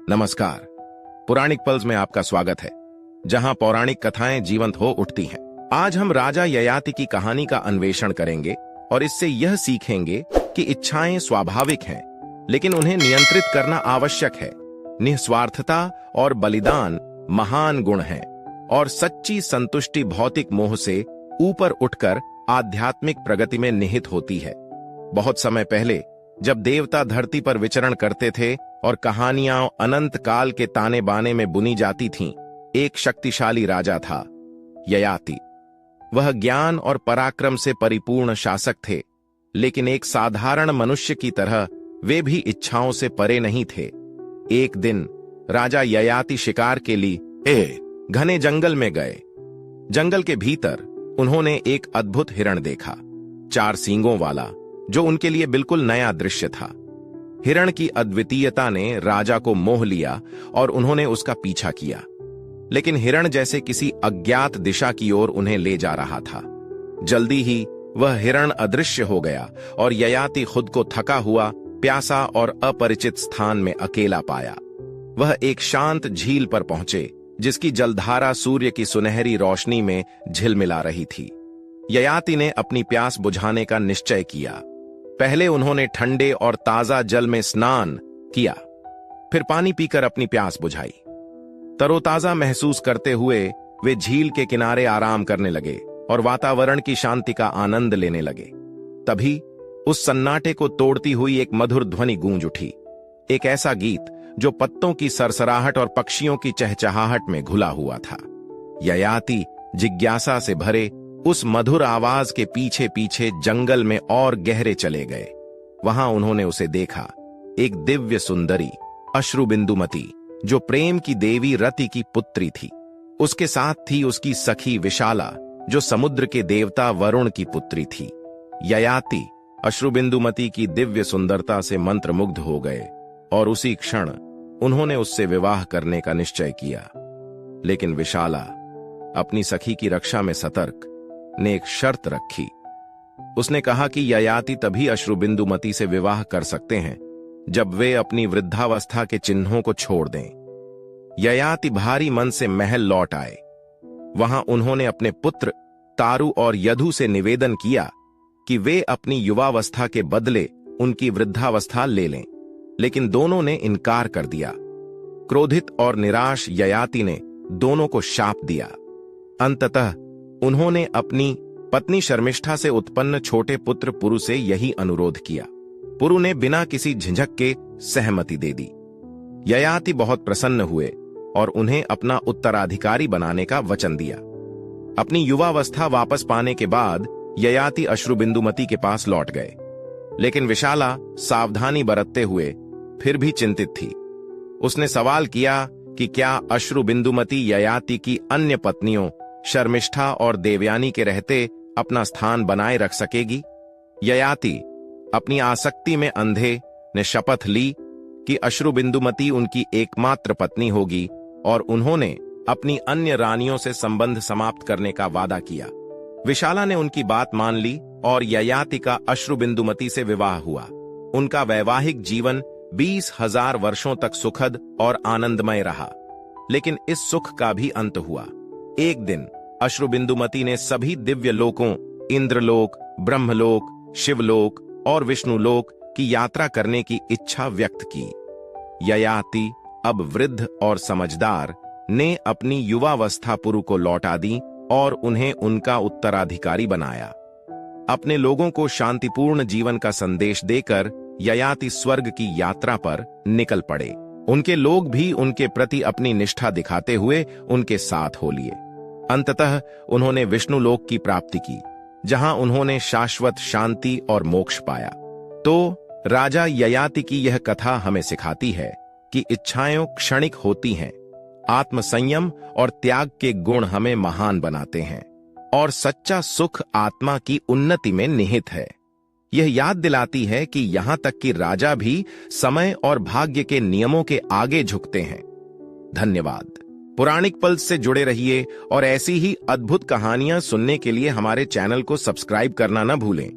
नमस्कार। पुराणिक पल्स में आपका स्वागत है, जहां पौराणिक कथाएं जीवंत हो उठती हैं। आज हम राजा ययाति की कहानी का अन्वेषण करेंगे और इससे यह सीखेंगे कि इच्छाएं स्वाभाविक हैं, लेकिन उन्हें नियंत्रित करना आवश्यक है। निस्वार्थता और बलिदान महान गुण हैं और सच्ची संतुष्टि भौतिक मोह से ऊपर उठकर आध्यात्मिक प्रगति में निहित होती है। बहुत समय पहले जब देवता धरती पर विचरण करते थे और कहानियां अनंत काल के ताने बाने में बुनी जाती थीं, एक शक्तिशाली राजा था, ययाति। वह ज्ञान और पराक्रम से परिपूर्ण शासक थे, लेकिन एक साधारण मनुष्य की तरह वे भी इच्छाओं से परे नहीं थे। एक दिन राजा ययाति शिकार के लिए घने जंगल में गए। जंगल के भीतर उन्होंने एक अद्भुत हिरण देखा, 4 सींगों वाला, जो उनके लिए बिल्कुल नया दृश्य था। हिरण की अद्वितीयता ने राजा को मोह लिया और उन्होंने उसका पीछा किया, लेकिन हिरण जैसे किसी अज्ञात दिशा की ओर उन्हें ले जा रहा था। जल्दी ही वह हिरण अदृश्य हो गया और ययाति खुद को थका हुआ, प्यासा और अपरिचित स्थान में अकेला पाया। वह एक शांत झील पर पहुंचे, जिसकी जलधारा सूर्य की सुनहरी रोशनी में झिलमिला रही थी। ययाति ने अपनी प्यास बुझाने का निश्चय किया। पहले उन्होंने ठंडे और ताजा जल में स्नान किया, फिर पानी पीकर अपनी प्यास बुझाई। तरोताजा महसूस करते हुए वे झील के किनारे आराम करने लगे और वातावरण की शांति का आनंद लेने लगे। तभी उस सन्नाटे को तोड़ती हुई एक मधुर ध्वनि गूंज उठी, एक ऐसा गीत जो पत्तों की सरसराहट और पक्षियों की चहचहाहट में घुला हुआ था। ययाति जिज्ञासा से भरे उस मधुर आवाज के पीछे पीछे जंगल में और गहरे चले गए। वहां उन्होंने उसे देखा, एक दिव्य सुंदरी अश्रुबिंदुमती, जो प्रेम की देवी रति की पुत्री थी। उसके साथ थी उसकी सखी विशाला, जो समुद्र के देवता वरुण की पुत्री थी। ययाति अश्रुबिंदुमती की दिव्य सुंदरता से मंत्रमुग्ध हो गए और उसी क्षण उन्होंने उससे विवाह करने का निश्चय किया। लेकिन विशाला अपनी सखी की रक्षा में सतर्क ने एक शर्त रखी। उसने कहा कि ययाति तभी अश्रुबिंदुमती से विवाह कर सकते हैं जब वे अपनी वृद्धावस्था के चिन्हों को छोड़ दें। ययाति भारी मन से महल लौट आए। वहां उन्होंने अपने पुत्र तारु और यदु से निवेदन किया कि वे अपनी युवावस्था के बदले उनकी वृद्धावस्था ले लें, लेकिन दोनों ने इनकार कर दिया। क्रोधित और निराश ययाति ने दोनों को शाप दिया। अंततः उन्होंने अपनी पत्नी शर्मिष्ठा से उत्पन्न छोटे पुत्र पुरु से यही अनुरोध किया। पुरु ने बिना किसी झिझक के सहमति दे दी। ययाति बहुत प्रसन्न हुए और उन्हें अपना उत्तराधिकारी बनाने का वचन दिया। अपनी युवावस्था वापस पाने के बाद ययाति अश्रुबिंदुमती के पास लौट गए, लेकिन विशाला सावधानी बरतते हुए फिर भी चिंतित थी। उसने सवाल किया कि क्या अश्रुबिंदुमती ययाति की अन्य पत्नियों शर्मिष्ठा और देवयानी के रहते अपना स्थान बनाए रख सकेगी। ययाति अपनी आसक्ति में अंधे ने शपथ ली कि अश्रुबिंदुमती उनकी एकमात्र पत्नी होगी और उन्होंने अपनी अन्य रानियों से संबंध समाप्त करने का वादा किया। विशाला ने उनकी बात मान ली और ययाति का अश्रुबिंदुमती से विवाह हुआ। उनका वैवाहिक जीवन 20,000 वर्षों तक सुखद और आनंदमय रहा, लेकिन इस सुख का भी अंत हुआ। एक दिन अश्रुबिंदुमती ने सभी दिव्य लोकों, इंद्रलोक, ब्रह्मलोक, शिवलोक और विष्णुलोक की यात्रा करने की इच्छा व्यक्त की। ययाति, अब वृद्ध और समझदार, ने अपनी युवावस्था पुरु को लौटा दी और उन्हें उनका उत्तराधिकारी बनाया। अपने लोगों को शांतिपूर्ण जीवन का संदेश देकर ययाति स्वर्ग की यात्रा पर निकल पड़े। उनके लोग भी उनके प्रति अपनी निष्ठा दिखाते हुए उनके साथ हो लिए। अंततः उन्होंने विष्णुलोक की प्राप्ति की, जहां उन्होंने शाश्वत शांति और मोक्ष पाया। तो राजा ययाति की यह कथा हमें सिखाती है कि इच्छाएं क्षणिक होती हैं, आत्मसंयम और त्याग के गुण हमें महान बनाते हैं और सच्चा सुख आत्मा की उन्नति में निहित है। यह याद दिलाती है कि यहां तक कि राजा भी समय और भाग्य के नियमों के आगे झुकते हैं। धन्यवाद। पुराणिक पल्स से जुड़े रहिए और ऐसी ही अद्भुत कहानियां सुनने के लिए हमारे चैनल को सब्सक्राइब करना न भूलें।